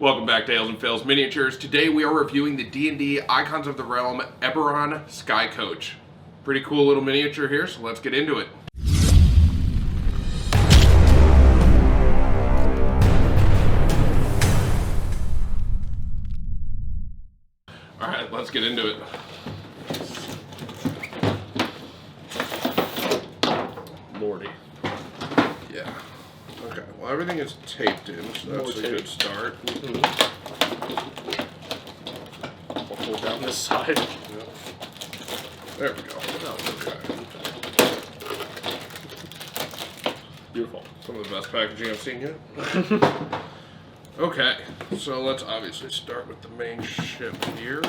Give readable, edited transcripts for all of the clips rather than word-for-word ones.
Welcome back to Ales and Fails Miniatures. Today we are reviewing the D&D Icons of the Realm Eberron Skycoach. Pretty cool little miniature here, so let's get into it. Alright, let's get into it. Lordy. Yeah. Okay, well everything is taped in, so that's a good start. We'll pull down this side. Yep. There we go. Okay. Beautiful. Some of the best packaging I've seen yet. Okay, so let's obviously start with the main ship here.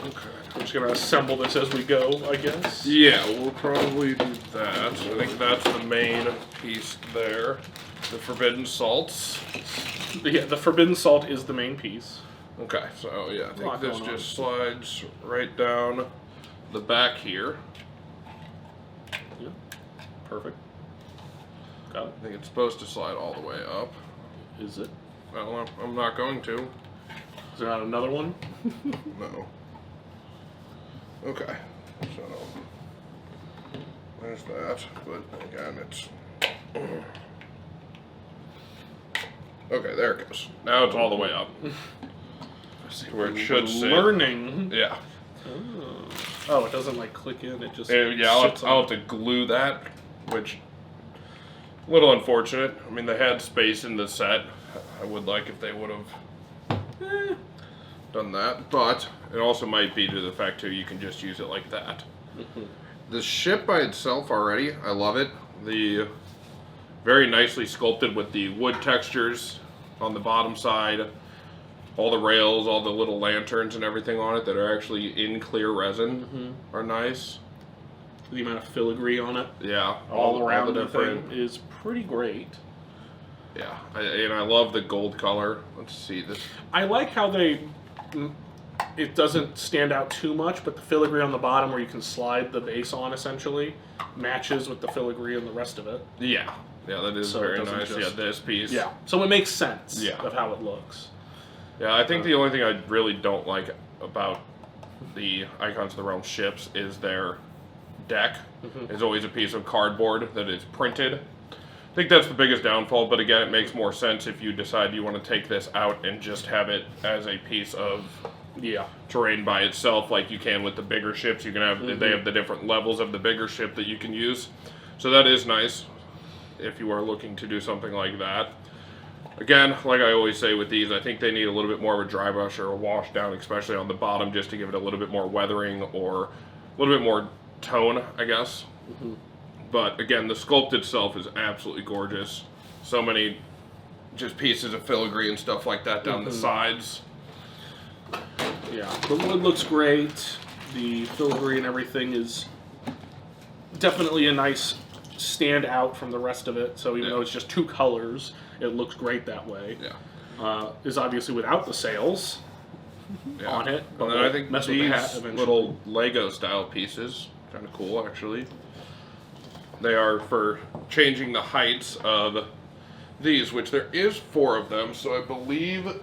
Okay. We're just going to assemble this as we go, I guess. Yeah, we'll probably do that. I think that's the main piece there. The Forbidden Salts. Yeah, the Forbidden Salt is the main piece. Okay, so yeah, I think this just slides right down the back here. Yeah, perfect. Got it. I think it's supposed to slide all the way up. Is it? Well, I'm not going to. Is there not another one? No. Okay, so there's that, but again, it's... Okay, there it goes. Now it's all the way up. Where it should sit. Learning. Yeah. Oh, it doesn't like click in, it just Yeah, I'll have to glue that, which... a little unfortunate. I mean, they had space in the set. I would like if they would have done that, but it also might be to the fact too you can just use it like that. The ship by itself already, I love it. The very nicely sculpted with the wood textures on the bottom side, all the rails, all the little lanterns and everything on it that are actually in clear resin are nice. The amount of filigree on it, Yeah, all around the the different thing is pretty great. Yeah, and I love the gold color. Let's see this. I like how it doesn't stand out too much, but the filigree on the bottom where you can slide the base on essentially matches with the filigree and the rest of it. Yeah, that is very nice. Yeah, this piece. Yeah, so it makes sense of how it looks. Yeah, I think the only thing I really don't like about the Icons of the Realm ships is their deck. It's always a piece of cardboard that is printed. I think that's the biggest downfall, but again, it makes more sense if you decide you want to take this out and just have it as a piece of terrain by itself, like you can with the bigger ships. You can have they have the different levels of the bigger ship that you can use, so that is nice if you are looking to do something like that. Again, like I always say with these, I think they need a little bit more of a dry brush or a wash down, especially on the bottom, just to give it a little bit more weathering or a little bit more tone, I guess. But again, the sculpt itself is absolutely gorgeous. So many just pieces of filigree and stuff like that down the sides. Yeah, the wood looks great. The filigree and everything is definitely a nice stand out from the rest of it. So even though it's just two colors, it looks great that way. Yeah. Is obviously without the sails on it. But and then I think mess these with the hat eventually. little Lego style pieces, kind of cool actually. They are for changing the heights of these, which there is 4 of them, so I believe,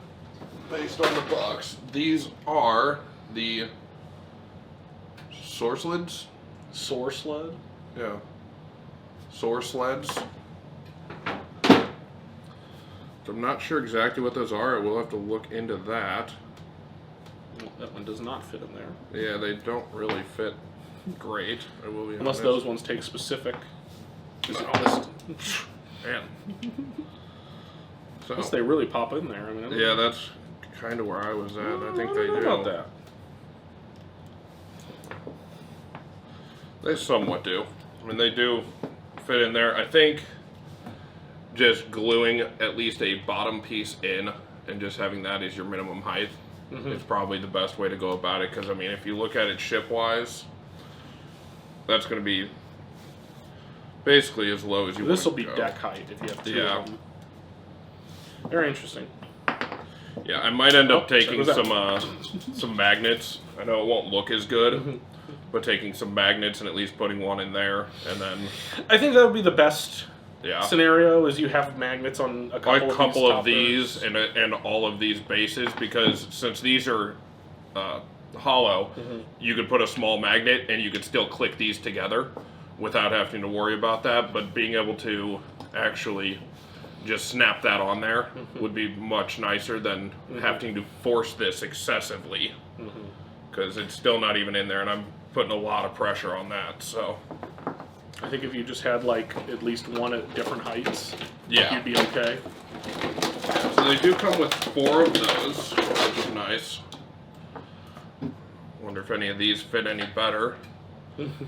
based on the box, these are the Soarsleds? Soarsled? Yeah. Soarsleds. I'm not sure exactly what those are. I will have to look into that. That one does not fit in there. Yeah, they don't really fit great. I will be Unless honest. those ones take specific. Man. So, Unless they really pop in there. I mean, yeah, that's kind of where I was at. I think they don't do. know about that. They somewhat do. I mean, they do fit in there. I think just gluing at least a bottom piece in and just having that as your minimum height is probably the best way to go about it. Because, I mean, if you look at it ship-wise, that's going to be basically as low as you want. This will be deck height if you have 2 of them. Very interesting. Yeah, I might end up taking some magnets. I know it won't look as good, but taking some magnets and at least putting one in there, and then I think that would be the best yeah. scenario is you have magnets on a couple of these and all of these bases, because since these are hollow, you could put a small magnet and you could still click these together without having to worry about that, but being able to actually just snap that on there would be much nicer than having to force this excessively, because it's still not even in there, and I'm putting a lot of pressure on that. So I think if you just had like at least one at different heights, yeah, you'd be okay. So they do come with 4 of those, which is nice. Wonder if any of these fit any better.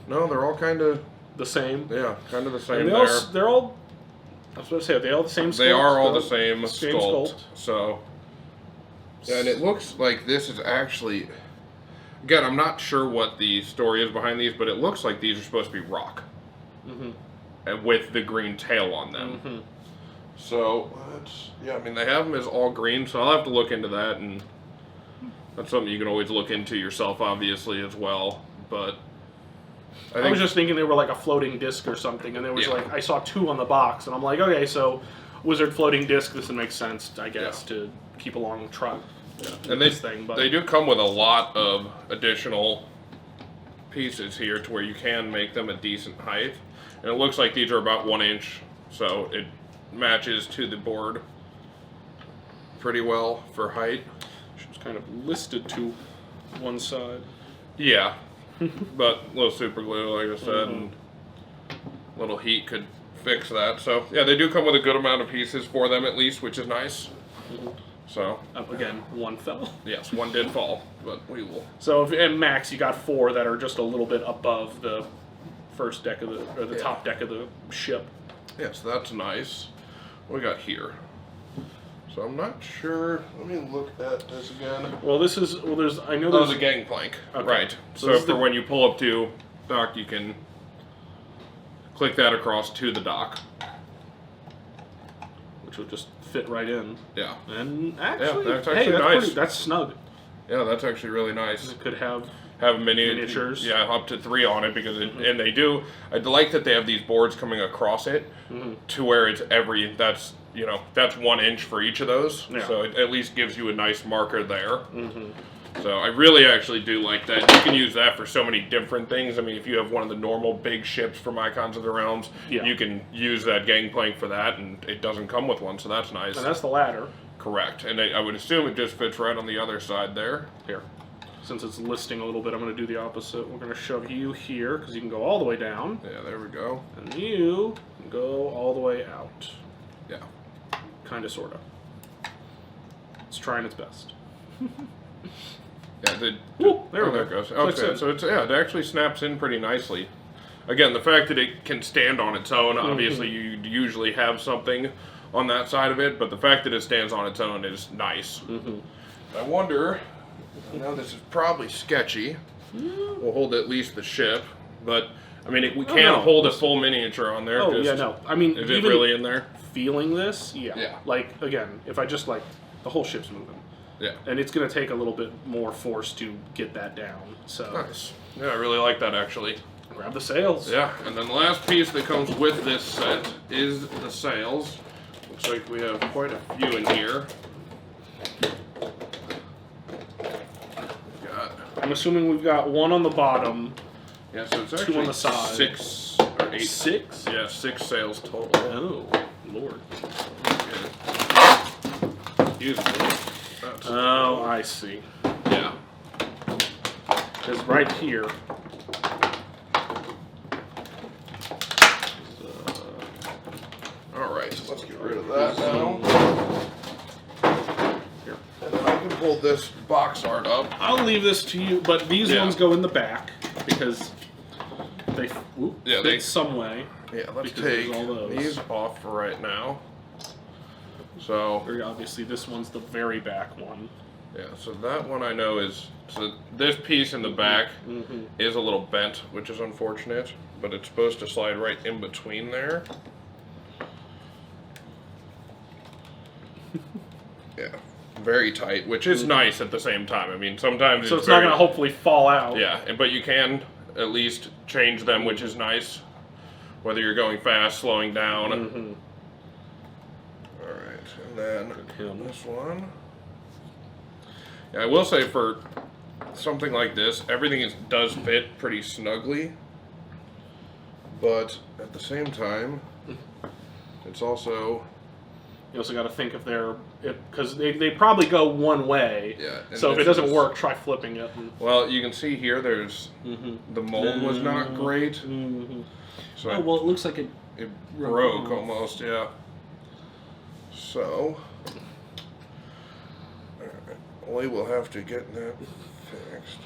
No, they're all kind of the same. Yeah, kind of the same. They're all. I was going to say, are they all the same sculpt? They are all the same sculpt. So, yeah, and it looks like this is actually, again, I'm not sure what the story is behind these, but it looks like these are supposed to be rock. And with the green tail on them. So, yeah, I mean, they have them as all green, so I'll have to look into that, and that's something you can always look into yourself, obviously, as well. But I was just thinking they were like a floating disc or something, and there was like, I saw 2 on the box, and I'm like, okay, so Wizard floating disc, this would make sense, I guess, to keep along truck. And they do come with a lot of additional pieces here to where you can make them a decent height. And it looks like these are about 1 inch, so it matches to the board pretty well for height. It's kind of listed to one side. Yeah. But a little super glue, like I said, and a little heat could fix that. So, yeah, they do come with a good amount of pieces for them, at least, which is nice. So, again, 1 fell. Yes, 1 did fall, but we will. So, and max, you got 4 that are just a little bit above the first deck of the top deck of the ship. Yeah, so that's nice. What we got here? So I'm not sure. Let me look at this again. Well, there's I know there's a gangplank. Okay. Right. So for when you pull up to dock, you can click that across to the dock, which will just fit right in. Yeah. And actually, that's actually nice. That's snug. Yeah, that's actually really nice. It could have miniatures. Yeah, up to 3 on it, because and they do. I like that they have these boards coming across it to where it's that's 1 inch for each of those. Yeah. So it at least gives you a nice marker there. So I really actually do like that. You can use that for so many different things. I mean, if you have one of the normal big ships from Icons of the Realms, you can use that gangplank for that, and it doesn't come with one, so that's nice. And that's the ladder. Correct. And I would assume it just fits right on the other side there. Here. Since it's listing a little bit, I'm going to do the opposite. We're going to shove you here, because you can go all the way down. Yeah, there we go. And you can go all the way out. Yeah. Kind of, sort of. It's trying its best. Yeah, there we go. There it goes. Okay, so it actually snaps in pretty nicely. Again, the fact that it can stand on its own, obviously you usually have something on that side of it, but the fact that it stands on its own is nice. I wonder, I know this is probably sketchy, we'll hold at least the ship, but I mean, we can't hold a full miniature on there. I mean, is it really in there? Feeling this, yeah. Like, again, if I just, like, the whole ship's moving. Yeah. And it's going to take a little bit more force to get that down. So nice. Yeah, I really like that, actually. Grab the sails. Yeah, and then the last piece that comes with this set is the sails. Looks like we have quite a few in here. I'm assuming we've got 1 on the bottom. Yeah, so it's actually 2 on the side. 6 or 8. 6? Yeah, 6 sails total. Oh, Lord. Oh, I see. Yeah. Because right here. Alright, so let's get rid of that now. Here. And then I can pull this box art up. I'll leave this to you, but these ones go in the back because they fit some way. Yeah, let's take these off for right now. So very obviously this one's the very back one. Yeah, so that one I know is, so this piece in the back is a little bent, which is unfortunate, but it's supposed to slide right in between there. Yeah, very tight, which is nice at the same time. I mean, sometimes it's not going to hopefully fall out. Yeah, but you can at least change them, which is nice. Whether you're going fast, slowing down. Mm-hmm. All right, and then this one. Yeah, I will say for something like this, everything does fit pretty snugly, but at the same time, it's also. You also got to think if they're, because they probably go one way. Yeah. So if it doesn't work, try flipping it. Well, you can see here. There's the mold was not great. So oh well, it looks like it broke almost. Yeah. So we will have to get that fixed.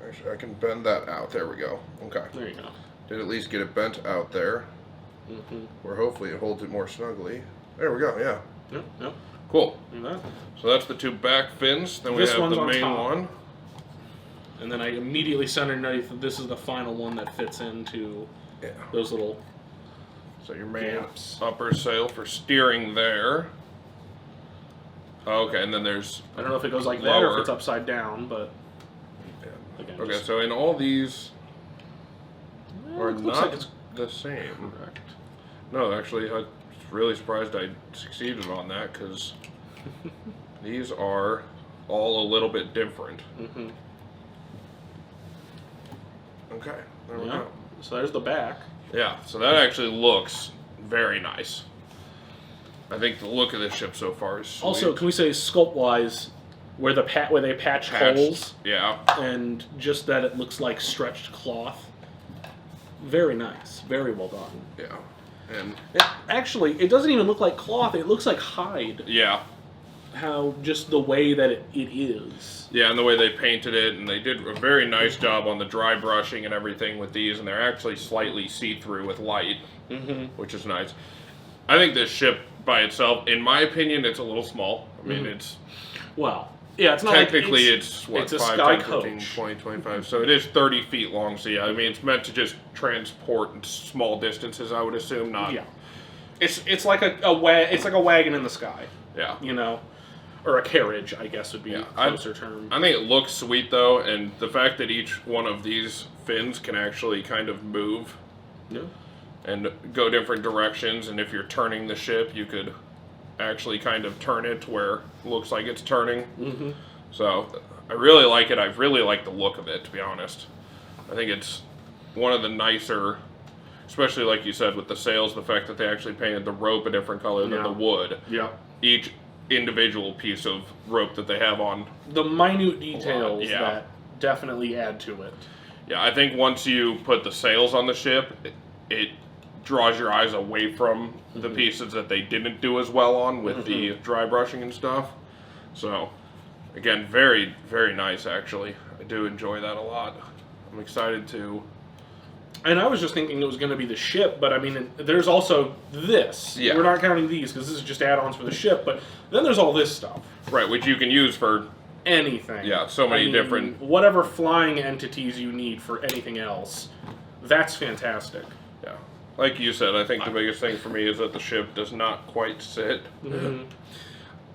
Actually, I can bend that out. There we go. Okay. There you go. Did at least get it bent out there. Where hopefully it holds it more snugly. There we go. Yeah. Yep. Cool. That. So that's the two back fins. Then we This have one's the on main top. one. And then I immediately sent underneath that this is the final one that fits into those little. So your main gaps. upper sail for steering there. Okay, and then there's. I don't know if it goes like that or lower. if it's upside down, but. Again, Okay, so in all these are it looks not like it's the same. correct. No, actually, I'm really surprised I succeeded on that because these are all a little bit different. Okay, there we go. So there's the back. Yeah, so that actually looks very nice. I think the look of this ship so far is sweet. Also, can we say sculpt-wise, where they patch Patched, holes, yeah. and just that it looks like stretched cloth. Very nice. Very well done. Yeah. And Actually, it doesn't even look like cloth. It looks like hide. yeah. How just the way that it is. Yeah, and the way they painted it, and they did a very nice job on the dry brushing and everything with these, and they're actually slightly see-through with light, which is nice. I think this ship by itself, in my opinion, it's a little small. I mean, it's Well, yeah, it's not technically like it's what, it's a 5, 10, 15, Skycoach. 20, 25. So it is 30 feet long. So yeah, I mean, it's meant to just transport small distances, I would assume, not. Yeah, it's like it's like a wagon in the sky. Yeah. You know, or a carriage, I guess would be a closer term. I think it looks sweet though, and the fact that each one of these fins can actually kind of move. Yeah. And go different directions, and if you're turning the ship, you could actually kind of turn it to where it looks like it's turning. So I really like it. I really like the look of it, to be honest. I think it's one of the nicer, especially like you said with the sails, the fact that they actually painted the rope a different color than the wood. Yeah. Each individual piece of rope that they have on. The minute details Yeah. that definitely add to it. Yeah, I think once you put the sails on the ship, it draws your eyes away from the pieces that they didn't do as well on with the dry brushing and stuff. So, again, very, very nice, actually. I do enjoy that a lot. I'm excited to... And I was just thinking it was going to be the ship, but I mean, there's also this. Yeah. We're not counting these because this is just add-ons for the ship, but then there's all this stuff. Right, which you can use for... Anything. Yeah, so many different... Whatever flying entities you need for anything else, that's fantastic. Yeah. Like you said, I think the biggest thing for me is that the ship does not quite sit.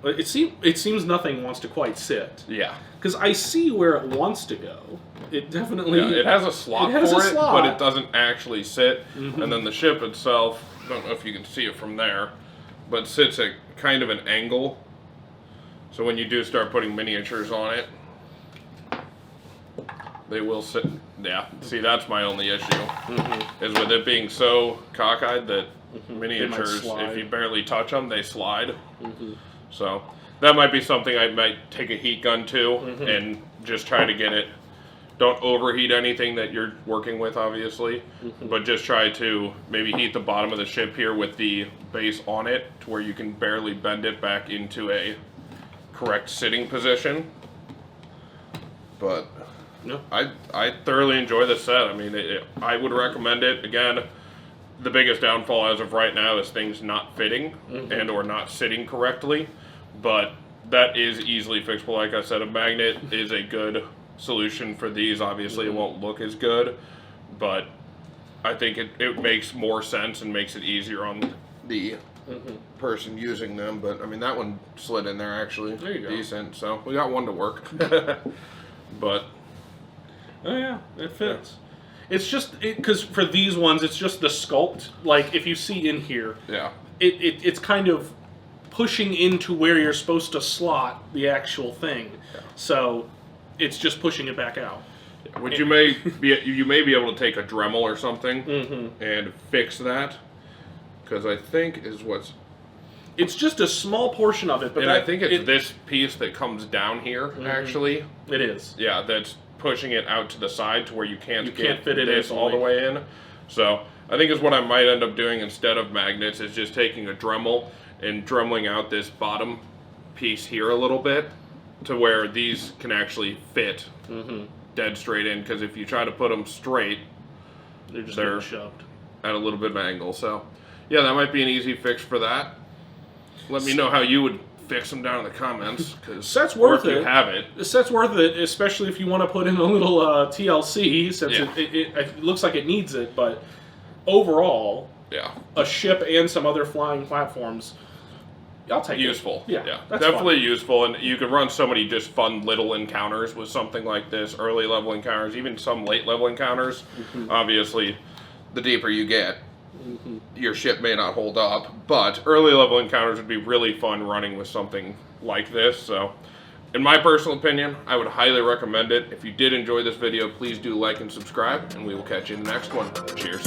It seems nothing wants to quite sit. Yeah. Because I see where it wants to go. It definitely... Yeah, it has a slot it has for a it, slot. but it doesn't actually sit. And then the ship itself, I don't know if you can see it from there, but sits at kind of an angle. So when you do start putting miniatures on it, they will sit. Yeah, see, that's my only issue, is with it being so cockeyed that miniatures, if you barely touch them, they slide. So that might be something I might take a heat gun to and just try to get it. Don't overheat anything that you're working with, obviously, but just try to maybe heat the bottom of the ship here with the base on it to where you can barely bend it back into a correct sitting position. But No. I thoroughly enjoy the set. I mean, I would recommend it. Again, the biggest downfall as of right now is things not fitting and or not sitting correctly, but that is easily fixable. Like I said, a magnet is a good solution for these. Obviously, it won't look as good, but I think it makes more sense and makes it easier on the person using them. But I mean, that one slid in there actually. There you go. Decent. So we got one to work. But Oh yeah, it fits. It's just because for these ones, it's just the sculpt. Like if you see in here, Yeah. It's kind of pushing into where you're supposed to slot the actual thing. Yeah. So it's just pushing it back out. Which you may be able to take a Dremel or something and fix that, because I think is what's. It's just a small portion of it, but I think it's this piece that comes down here. Actually, it is. Yeah, that's pushing it out to the side to where you can't fit it this all the way in. So I think is what I might end up doing instead of magnets is just taking a Dremel and dremeling out this bottom piece here a little bit to where these can actually fit dead straight in, because if you try to put them straight, they're just getting shoved at a little bit of an angle. So yeah, that might be an easy fix for that. Let me know how you would fix them down in the comments, because that's worth it. You have it. The set's worth it, especially if you want to put in a little TLC, since it looks like it needs it. But overall, a ship and some other flying platforms, I'll take useful. It. Yeah, definitely useful, and you can run so many just fun little encounters with something like this. Early level encounters, even some late level encounters. Obviously, the deeper you get, your ship may not hold up, but early level encounters would be really fun running with something like this. So in my personal opinion, I would highly recommend it. If you did enjoy this video, please do like and subscribe, and we will catch you in the next one. Cheers.